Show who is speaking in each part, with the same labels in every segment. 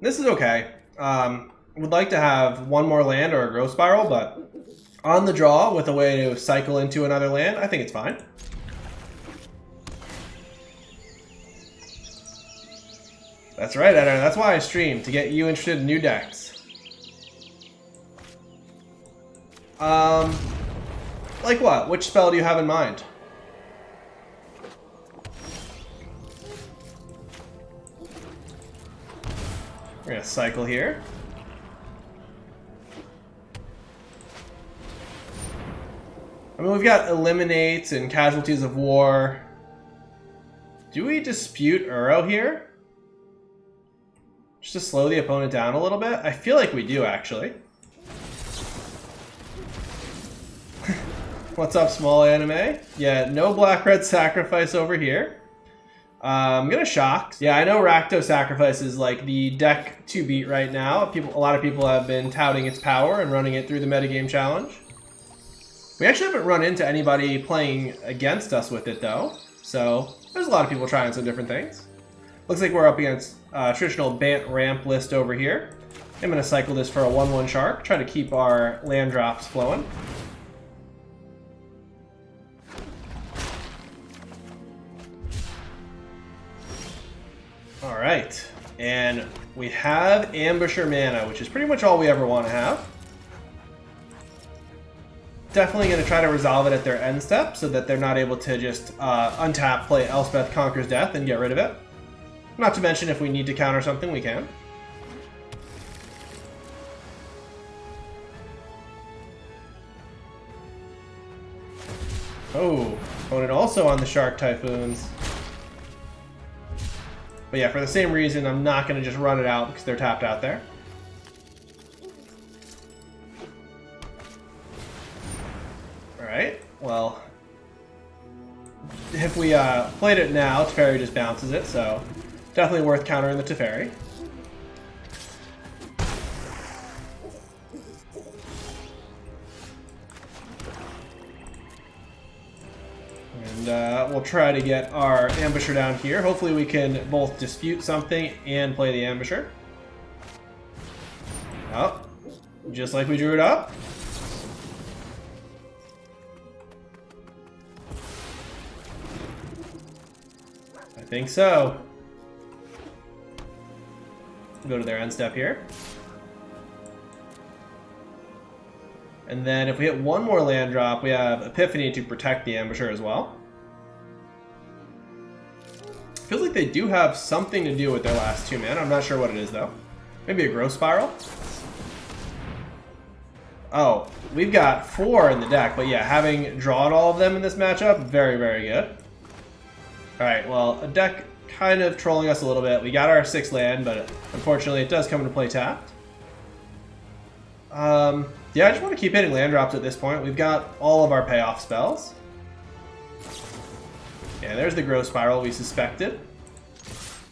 Speaker 1: This is okay. Would like to have one more land or a growth spiral, but on the draw with a way to cycle into another land, I think it's fine. That's right, Editor. That's why I stream, to get you interested in new decks. Like what? Which spell do you have in mind? We're gonna cycle here. I mean, we've got Eliminates and Casualties of War. Do we dispute Uro here? Just to slow the opponent down a little bit? I feel like we do, actually. What's up, small anime? Yeah, no black-red sacrifice over here. I'm gonna shock. Yeah, I know Rakdos Sacrifice is like the deck to beat right now. A lot of people have been touting its power and running it through the metagame challenge. We actually haven't run into anybody playing against us with it though, so there's a lot of people trying some different things. Looks like we're up against traditional Bant Ramp list over here. I'm gonna cycle this for a 1/1 shark, try to keep our land drops flowing. Alright, and we have Ambusher mana, which is pretty much all we ever want to have. Definitely going to try to resolve it at their end step so that they're not able to just untap, play Elspeth Conquers Death and get rid of it. Not to mention if we need to counter something, we can. Oh, opponent also on the Shark Typhoons. But yeah, for the same reason, I'm not going to just run it out because they're tapped out there. Alright, well, if we played it now, Teferi just bounces it, so definitely worth countering the Teferi. And we'll try to get our Ambusher down here. Hopefully we can both dispute something and play the Ambusher. Oh, just like we drew it up. I think so. Go to their end step here. And then if we hit one more land drop, we have Epiphany to protect the Ambusher as well. Feels like they do have something to do with their last two mana. I'm not sure what it is though. Maybe a growth spiral? Oh, we've got 4 in the deck, but yeah, having drawn all of them in this matchup, very, very good. Alright, well, a deck kind of trolling us a little bit. We got our 6th land, but unfortunately it does come into play tapped. Yeah, I just want to keep hitting land drops at this point. We've got all of our payoff spells. Yeah, there's the growth spiral we suspected.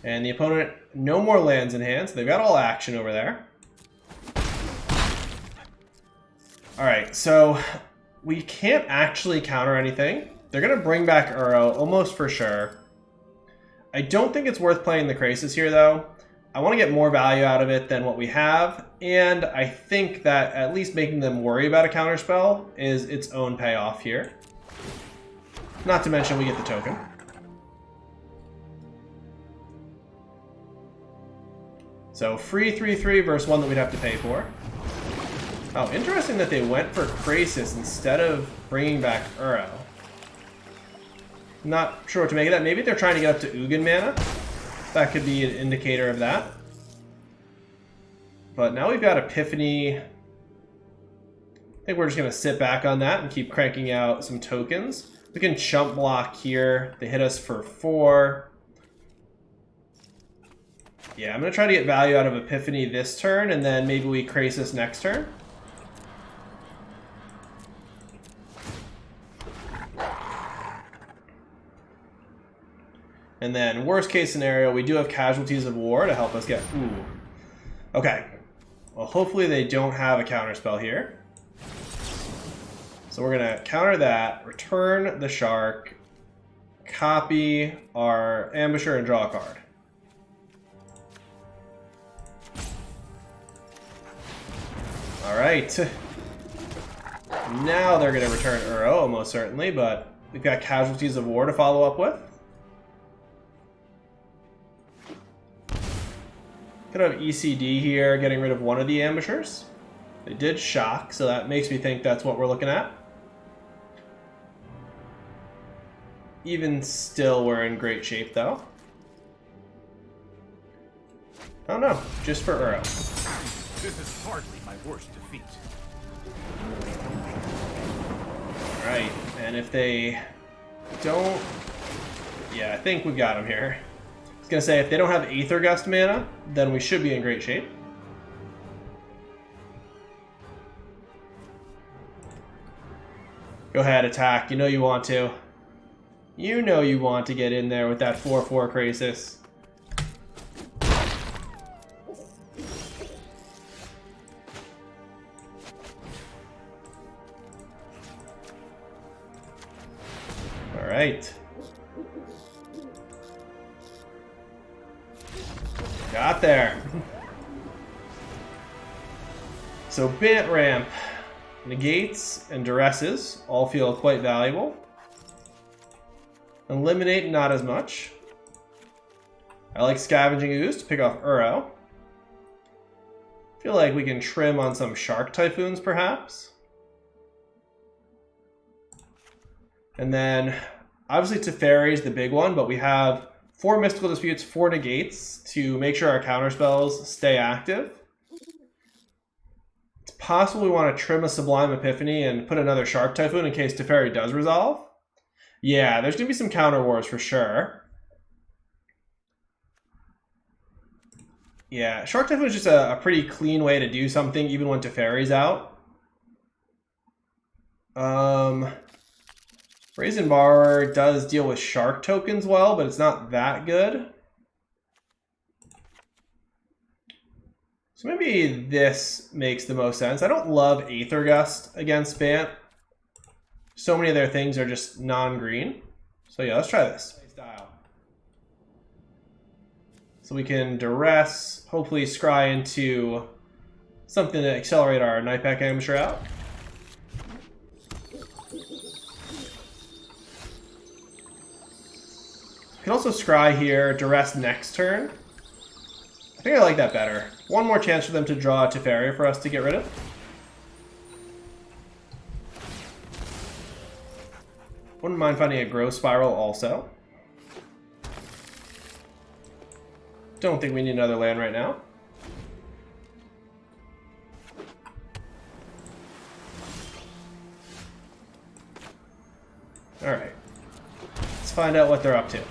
Speaker 1: And the opponent, no more lands in hand, so they've got all action over there. Alright, so we can't actually counter anything. They're going to bring back Uro, almost for sure. I don't think it's worth playing the Krasis here, though. I want to get more value out of it than what we have, and I think that at least making them worry about a counterspell is its own payoff here. Not to mention we get the token. So free 3/3 versus one that we'd have to pay for. Oh, interesting that they went for Krasis instead of bringing back Uro. Not sure what to make of that. Maybe they're trying to get up to Ugin mana. That could be an indicator of that. But now we've got Epiphany. I think we're just going to sit back on that and keep cranking out some tokens. We can chump block here. They hit us for 4. Yeah, I'm going to try to get value out of Epiphany this turn, and then maybe we Krasis next turn. And then, worst case scenario, we do have Casualties of War to help us get... Ooh. Okay. Well, hopefully they don't have a counterspell here. So we're going to counter that, return the Shark, copy our Ambusher, and draw a card. Alright. Now they're going to return Uro, almost certainly, but we've got casualties of war to follow up with. Could have ECD here, getting rid of one of the ambushers. They did shock, so that makes me think that's what we're looking at. Even still, we're in great shape, though. Oh no, just for Uro.
Speaker 2: This is hardly my worst defeat.
Speaker 1: Alright, and if they don't... Yeah, I think we've got them here. I was going to say, if they don't have Aether Gust mana, then we should be in great shape. Go ahead, attack. You know you want to. You know you want to get in there with that 4/4 Krasis. Alright. Got there. So Bant Ramp, negates and duresses all feel quite valuable. Eliminate, not as much. I like Scavenging Ooze to pick off Uro. Feel like we can trim on some Shark Typhoons, perhaps. And then, obviously Teferi is the big one, but we have 4 Mystical Disputes, 4 negates to make sure our counterspells stay active. It's possible we want to trim a Sublime Epiphany and put another Shark Typhoon in case Teferi does resolve. Yeah, there's going to be some counter wars for sure. Yeah, Shark Typhoon is just a pretty clean way to do something even when Teferi's out. Brazen Borrower does deal with Shark tokens well, but it's not that good. So maybe this makes the most sense. I don't love Aether Gust against Bant. So many of their things are just non-green. So yeah, let's try this. So we can duress, hopefully scry into something to accelerate our Nightpack Ambusher out. Can also scry here, duress next turn. I think I like that better. One more chance for them to draw a Teferi for us to get rid of. Wouldn't mind finding a Growth Spiral also. Don't think we need another land right now. Alright. Let's find out what they're up to.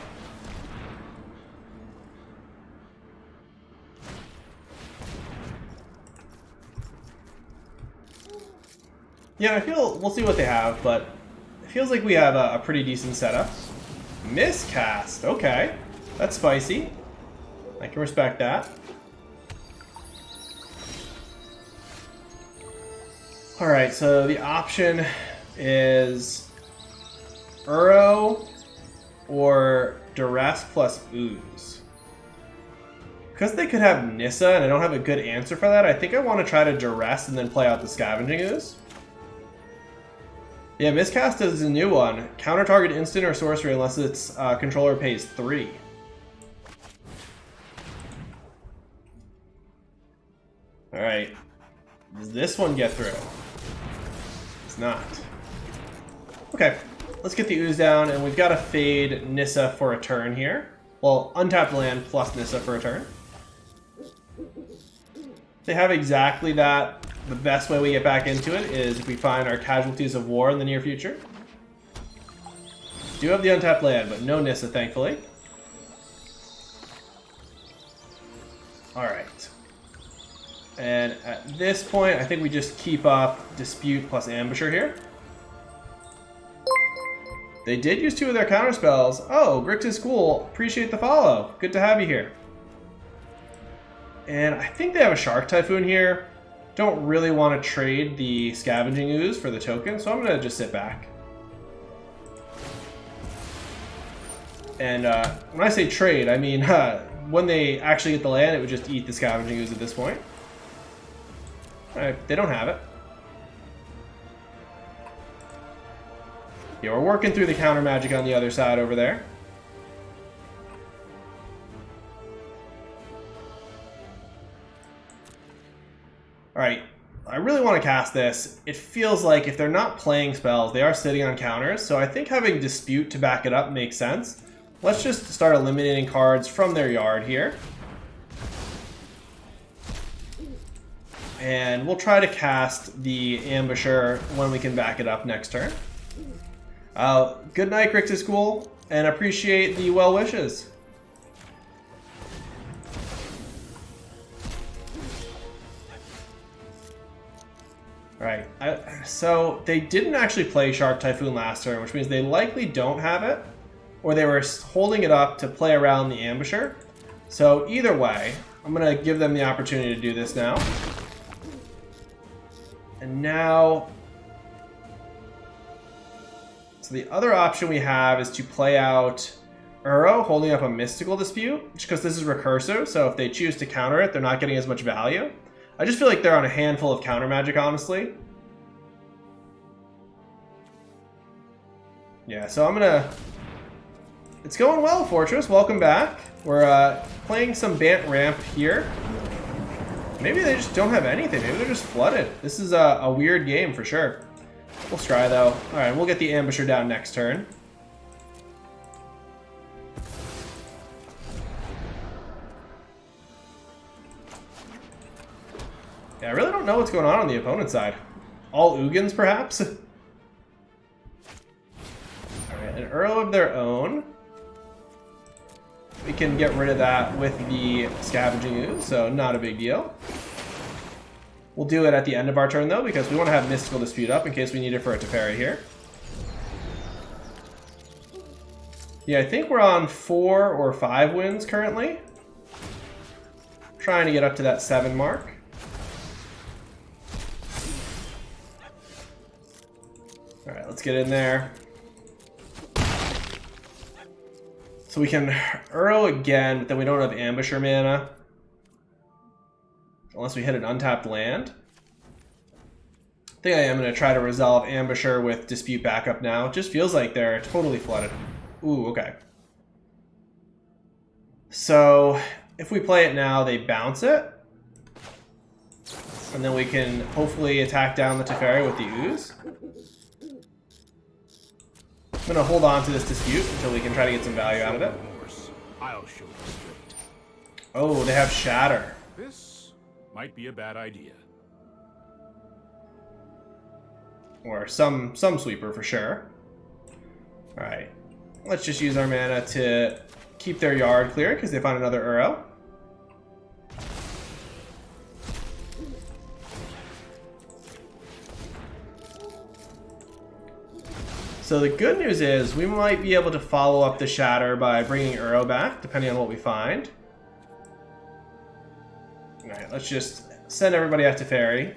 Speaker 1: Yeah, I feel we'll see what they have, but it feels like we have a pretty decent setup. Miscast, okay. That's spicy. I can respect that. Alright, so the option is Uro or Duress plus Ooze. Because they could have Nissa and I don't have a good answer for that, I think I want to try to Duress and then play out the Scavenging Ooze. Yeah, Miscast is a new one. Counter target instant or sorcery unless its controller pays 3. Alright. Does this one get through? It's not. Okay, let's get the Ooze down, and we've got to fade Nissa for a turn here. Well, untapped land plus Nissa for a turn. They have exactly that. The best way we get back into it is if we find our casualties of war in the near future. Do have the untapped land, but no Nissa, thankfully. Alright. And at this point, I think we just keep up Dispute plus Ambusher here. They did use 2 of their counterspells. Oh, Grixis School, appreciate the follow. Good to have you here. And I think they have a Shark Typhoon here. Don't really want to trade the Scavenging Ooze for the token, so I'm going to just sit back. And when I say trade, I mean when they actually get the land, it would just eat the Scavenging Ooze at this point. Alright, they don't have it. Yeah, we're working through the counter magic on the other side over there. Alright, I really want to cast this. It feels like if they're not playing spells, they are sitting on counters, so I think having Dispute to back it up makes sense. Let's just start eliminating cards from their yard here. And we'll try to cast the Ambusher when we can back it up next turn. Good night, Grixis School, and appreciate the well wishes. Alright, so they didn't actually play Sharp Typhoon last turn, which means they likely don't have it, or they were holding it up to play around the Ambusher. So either way, I'm going to give them the opportunity to do this now. And now, so the other option we have is to play out Uro holding up a Mystical Dispute, just because this is recursive, so if they choose to counter it, they're not getting as much value. I just feel like they're on a handful of counter magic, honestly. Yeah, so I'm gonna... It's going well, Fortress. Welcome back. We're playing some Bant Ramp here. Maybe they just don't have anything. Maybe they're just flooded. This is a weird game for sure. We'll try though. Alright, we'll get the Ambusher down next turn. Yeah, I really don't know what's going on the opponent's side. All Ugins, perhaps? Alright, an Uro of their own. We can get rid of that with the Scavenging Ooze, so not a big deal. We'll do it at the end of our turn, though, because we want to have Mystical Dispute up in case we need it for a Teferi here. Yeah, I think we're on 4 or 5 wins currently. Trying to get up to that 7 mark. Alright, let's get in there. So we can Uro again, but then we don't have Ambusher mana. Unless we hit an untapped land. I think I am going to try to resolve Ambusher with Dispute backup now. It just feels like they're totally flooded. Ooh, okay. So if we play it now, they bounce it. And then we can hopefully attack down the Teferi with the Ooze. I'm going to hold on to this Dispute until we can try to get some value out of it.
Speaker 2: I'll show you straight.
Speaker 1: Oh, they have Shatter.
Speaker 2: This might be a bad idea.
Speaker 1: Or some sweeper for sure. Alright. Let's just use our mana to keep their yard clear because they find another Uro. So the good news is we might be able to follow up the Shatter by bringing Uro back, depending on what we find. Alright, let's just send everybody out to Teferi.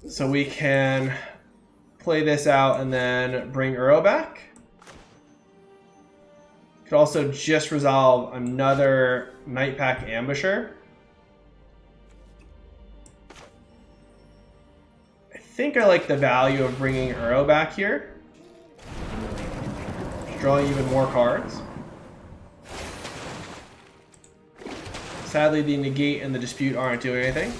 Speaker 1: So we can play this out and then bring Uro back. Could also just resolve another Night Pack Ambusher. I think I like the value of bringing Uro back here. Just drawing even more cards. Sadly, the Negate and the Dispute aren't doing anything.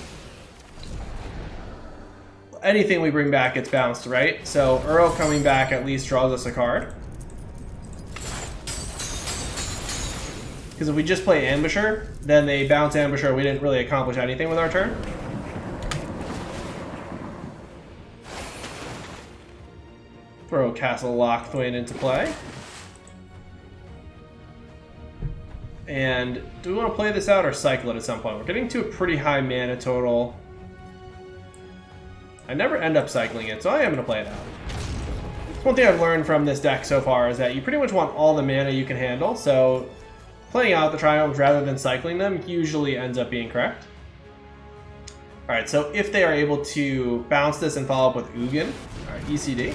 Speaker 1: Anything we bring back gets bounced, right? So Uro coming back at least draws us a card. Because if we just play Ambusher, then they bounce Ambusher, we didn't really accomplish anything with our turn. Throw Castle Lockthwain into play. And do we want to play this out or cycle it at some point? We're getting to a pretty high mana total. I never end up cycling it, so I am going to play it out. One thing I've learned from this deck so far is that you pretty much want all the mana you can handle, so playing out the Triumphs rather than cycling them usually ends up being correct. Alright, so if they are able to bounce this and follow up with Ugin, alright, ECD.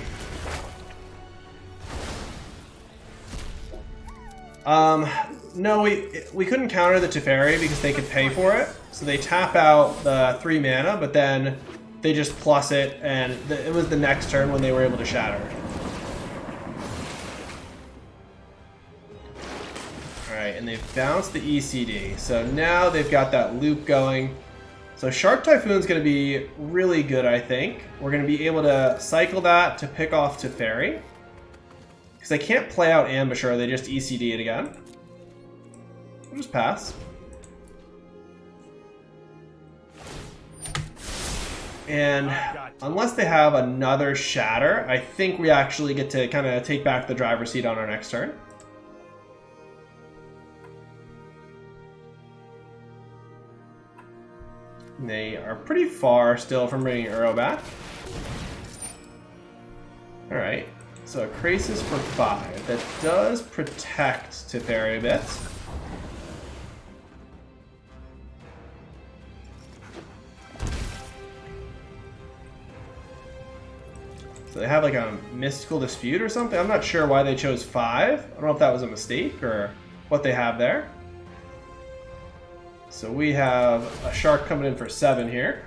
Speaker 1: No, we couldn't counter the Teferi because they could pay for it. So they tap out the 3 mana, but then they just plus it, and it was the next turn when they were able to shatter. Alright, and they've bounced the ECD. So now they've got that loop going. So Shark Typhoon's going to be really good, I think. We're going to be able to cycle that to pick off Teferi. Because they can't play out Ambusher, they just ECD it again. We'll just pass. And unless they have another Shatter, I think we actually get to kind of take back the driver's seat on our next turn. They are pretty far still from bringing Uro back. Alright, so a Krasis for 5. That does protect Teferi a bit. So they have like a Mystical Dispute or something? I'm not sure why they chose 5. I don't know if that was a mistake or what they have there. So we have a Shark coming in for 7 here.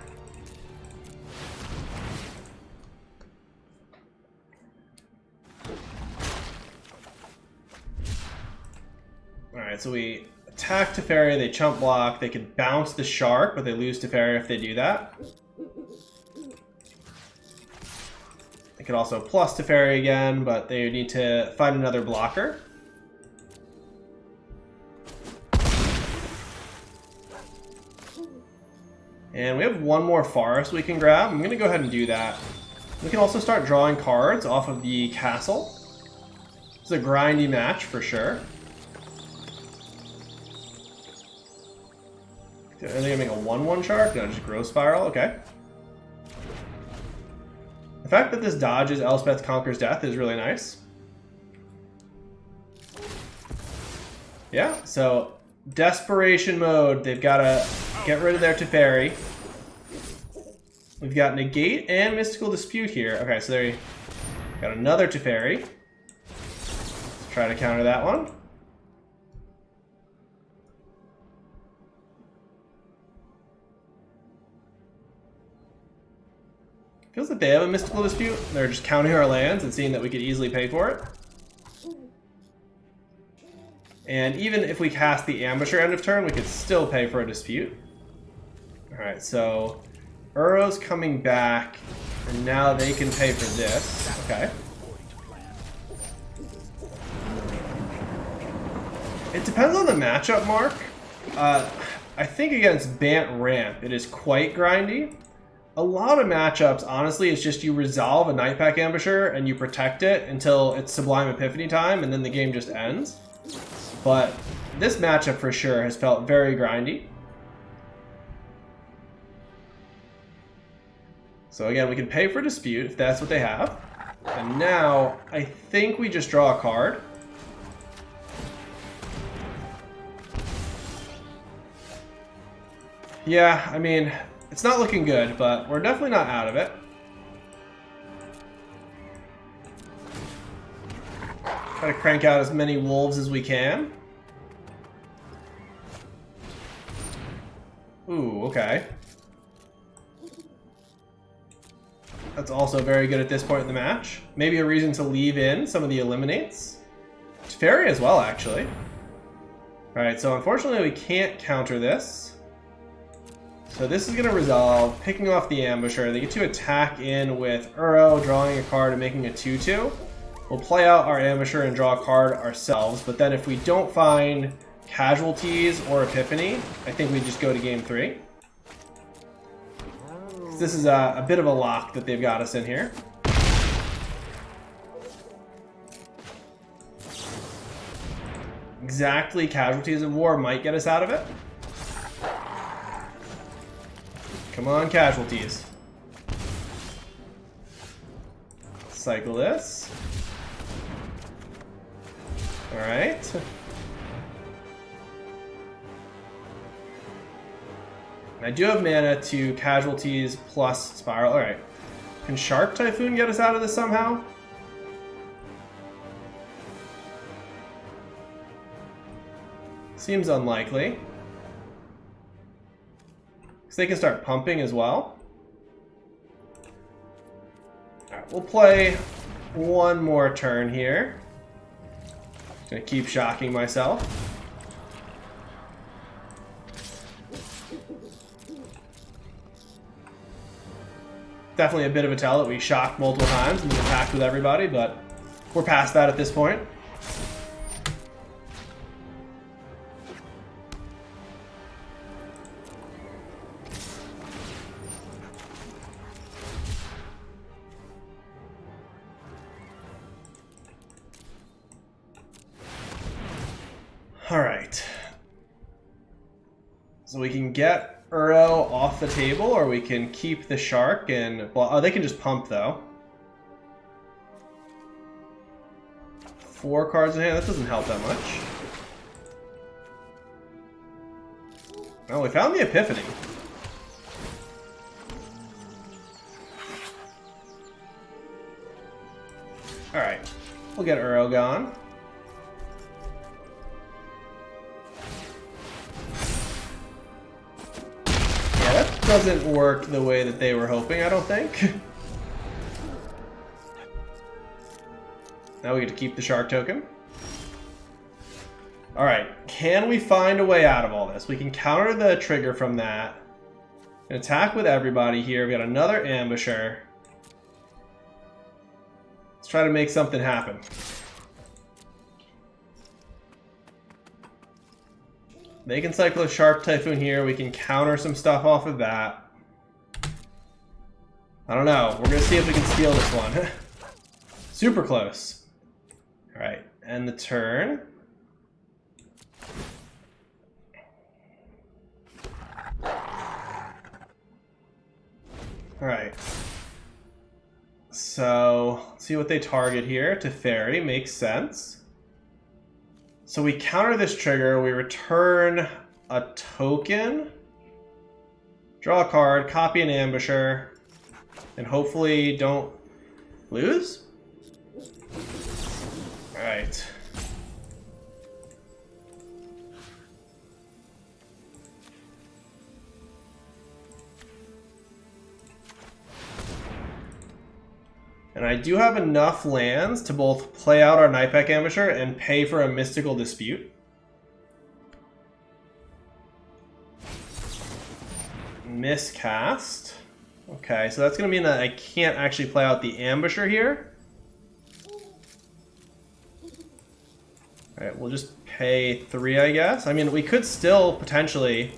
Speaker 1: Alright, so we attack Teferi, they chump block, they can bounce the Shark, but they lose Teferi if they do that. They could also plus Teferi again, but they need to find another blocker. And we have one more forest we can grab. I'm going to go ahead and do that. We can also start drawing cards off of the castle. It's a grindy match for sure. Are they going to make a 1/1 Shark? No, just Growth Spiral? Okay. The fact that this dodges Elspeth Conquers Death is really nice. Yeah, so Desperation Mode. They've got to get rid of their Teferi. We've got Negate and Mystical Dispute here. Okay, so they got another Teferi. Let's try to counter that one. Feels like they have a Mystical Dispute. They're just counting our lands and seeing that we could easily pay for it. And even if we cast the Ambusher end of turn, we could still pay for a Dispute. Alright, so Uro's coming back, and now they can pay for this. Okay. It depends on the matchup, Mark. I think against Bant Ramp, it is quite grindy. A lot of matchups, honestly, it's just you resolve a Nightpack Ambusher and you protect it until it's Sublime Epiphany time, and then the game just ends. But this matchup for sure has felt very grindy. So again, we can pay for Dispute if that's what they have. And now, I think we just draw a card. Yeah, I mean, it's not looking good, but we're definitely not out of it. Try to crank out as many wolves as we can. Ooh, okay. That's also very good at this point in the match. Maybe a reason to leave in some of the eliminates. Teferi as well, actually. Alright, so unfortunately we can't counter this. So this is going to resolve, picking off the Ambusher. They get to attack in with Uro, drawing a card and making a 2/2. We'll play out our Ambusher and draw a card ourselves, but then if we don't find Casualties or Epiphany, I think we just go to game 3. This is a bit of a lock that they've got us in here. Exactly, Casualties of War might get us out of it. Come on, Casualties. Cycle this. Alright. I do have mana to Casualties plus Spiral. Alright. Can Shark Typhoon get us out of this somehow? Seems unlikely. Because they can start pumping as well. Alright, we'll play one more turn here. Just gonna keep shocking myself. Definitely a bit of a tell that we shocked multiple times and attacked with everybody, but we're past that at this point. Alright. So we can get Uro off the table, or we can keep the shark and... Well, oh, they can just pump, though. 4 cards in hand, that doesn't help that much. Oh, we found the Epiphany. Alright, we'll get Uro gone. Yeah, that doesn't work the way that they were hoping, I don't think. Now we get to keep the shark token. Alright, can we find a way out of all this? We can counter the trigger from that. An attack with everybody here. We got another ambusher. Let's try to make something happen. They can cycle a Sharp Typhoon here. We can counter some stuff off of that. I don't know. We're going to see if we can steal this one. Super close. Alright, end the turn. Alright. So, let's see what they target here. Teferi makes sense. So we counter this trigger, we return a token, draw a card, copy an ambusher, and hopefully don't lose? Alright. And I do have enough lands to both play out our Nightpack Ambusher and pay for a Mystical Dispute. Miscast. Okay, so that's going to mean that I can't actually play out the Ambusher here. Alright, we'll just pay 3, I guess. I mean, we could still potentially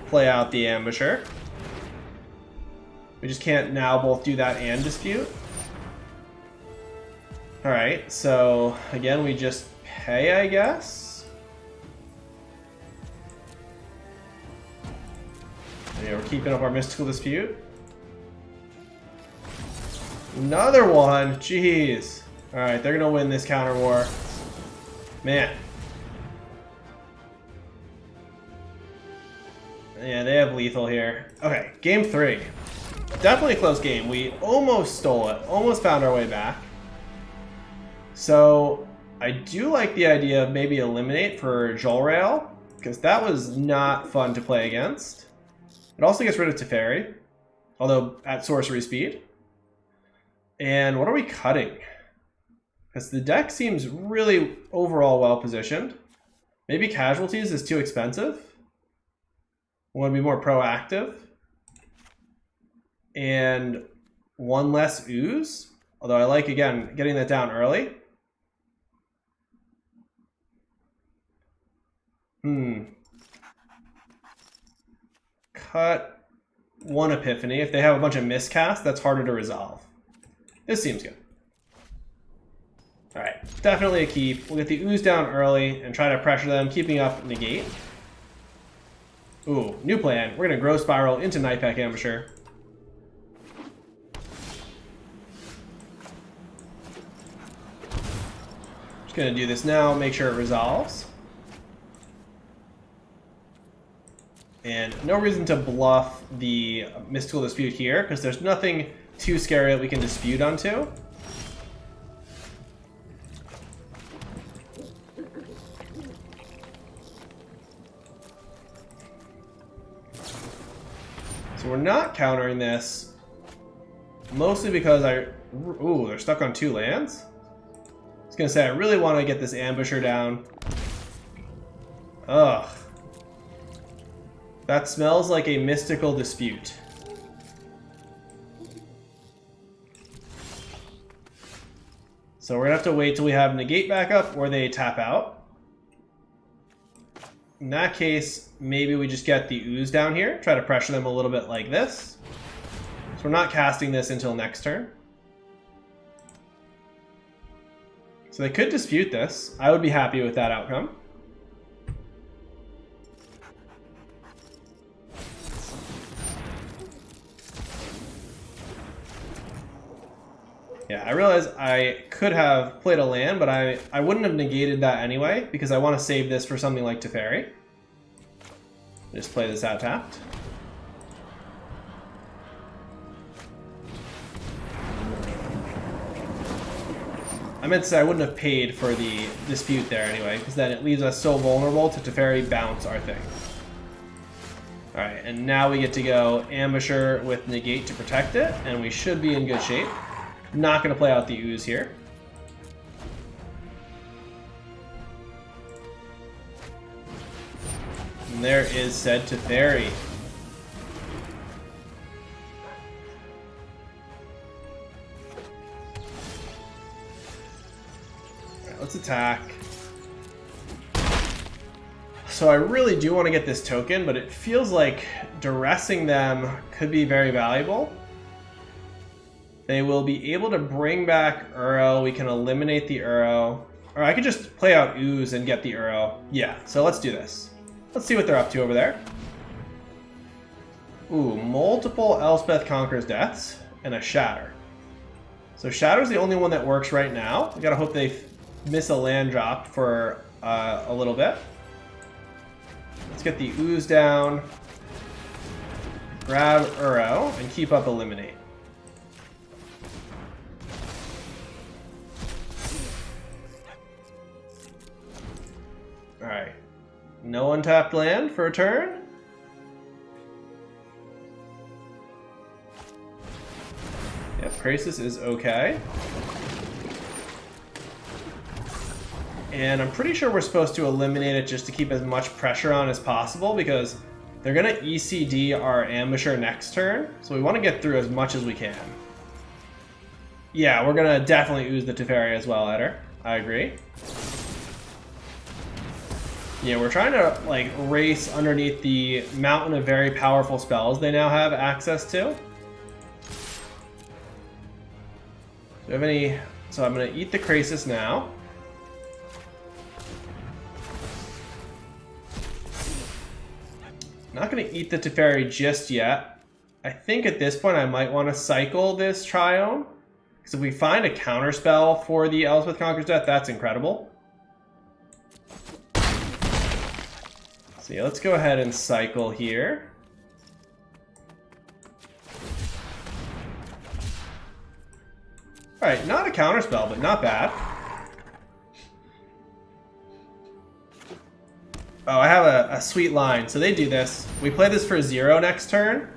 Speaker 1: play out the Ambusher. We just can't now both do that and Dispute. Alright, so again, we just pay, I guess. Yeah, we're keeping up our Mystical Dispute. Another one! Jeez. Alright, they're gonna win this counter war. Man. Yeah, they have lethal here. Okay, game 3. Definitely a close game. We almost stole it. Almost found our way back. So, I do like the idea of maybe eliminate for Jolrail, because that was not fun to play against. It also gets rid of Teferi, although at sorcery speed. And what are we cutting? Because the deck seems really overall well positioned. Maybe Casualties is too expensive. We want to be more proactive. And one less ooze. Although I like, again, getting that down early. Cut one Epiphany. If they have a bunch of miscasts, that's harder to resolve. This seems good. Alright, definitely a keep. We'll get the ooze down early and try to pressure them, keeping up negate. Ooh, new plan. We're going to Growth Spiral into Nightpack Ambusher. Just going to do this now, make sure it resolves. And no reason to bluff the Mystical Dispute here, because there's nothing too scary that we can dispute onto. So we're not countering this, mostly because ooh, they're stuck on 2 lands? I was gonna say, I really want to get this ambusher down. Ugh. That smells like a mystical dispute. So we're gonna have to wait till we have negate back up or they tap out. In that case, maybe we just get the ooze down here, try to pressure them a little bit like this. So we're not casting this until next turn. So they could dispute this. I would be happy with that outcome. Yeah, I realize I could have played a land, but I wouldn't have negated that anyway, because I want to save this for something like Teferi. Just play this out tapped. I meant to say I wouldn't have paid for the dispute there anyway, because then it leaves us so vulnerable to Teferi bounce our thing. Alright, and now we get to go Ambusher with negate to protect it, and we should be in good shape. Not going to play out the ooze here. And there is said Teferi. Alright, let's attack. So I really do want to get this token, but it feels like duressing them could be very valuable. They will be able to bring back Uro. We can eliminate the Uro. Or I could just play out Ooze and get the Uro. Yeah, so let's do this. Let's see what they're up to over there. Ooh, multiple Elspeth Conquers Deaths and a Shatter. So Shatter's the only one that works right now. I gotta hope they miss a land drop for a little bit. Let's get the Ooze down. Grab Uro and keep up Eliminate. Alright. No untapped land for a turn. Yep, Krasis is okay. And I'm pretty sure we're supposed to eliminate it just to keep as much pressure on as possible, because they're going to ECD our Ambusher next turn. So we want to get through as much as we can. Yeah, we're going to definitely ooze the Teferi as well, Eder. I agree. Yeah, we're trying to like race underneath the mountain of very powerful spells they now have access to. Do we have any? So I'm going to eat the Krasis now. Not going to eat the Teferi just yet. I think at this point I might want to cycle this Triome, because if we find a counterspell for the Elspeth Conquers Death, that's incredible. So yeah, let's go ahead and cycle here. Alright, not a counterspell, but not bad. Oh, I have a sweet line. So they do this. We play this for 0 next turn,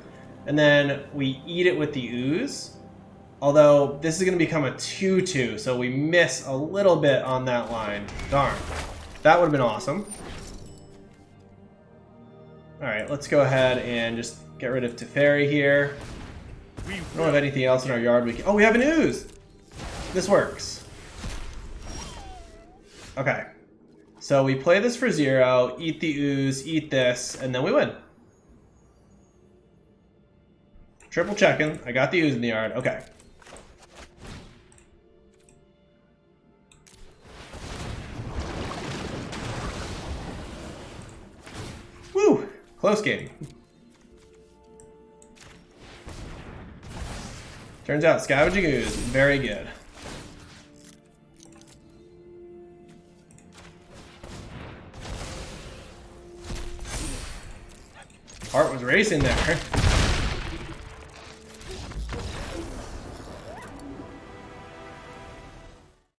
Speaker 1: and then we eat it with the Ooze. Although, this is going to become a 2-2, so we miss a little bit on that line. Darn. That would have been awesome. Alright, let's go ahead and just get rid of Teferi here. I don't have anything else in our yard we can... Oh, we have an Ooze! This works. Okay. So we play this for 0, eat the Ooze, eat this, and then we win. Triple checking. I got the Ooze in the yard. Okay. Woo! Close game. Turns out Scavenging Ooze, very good. Heart was racing there.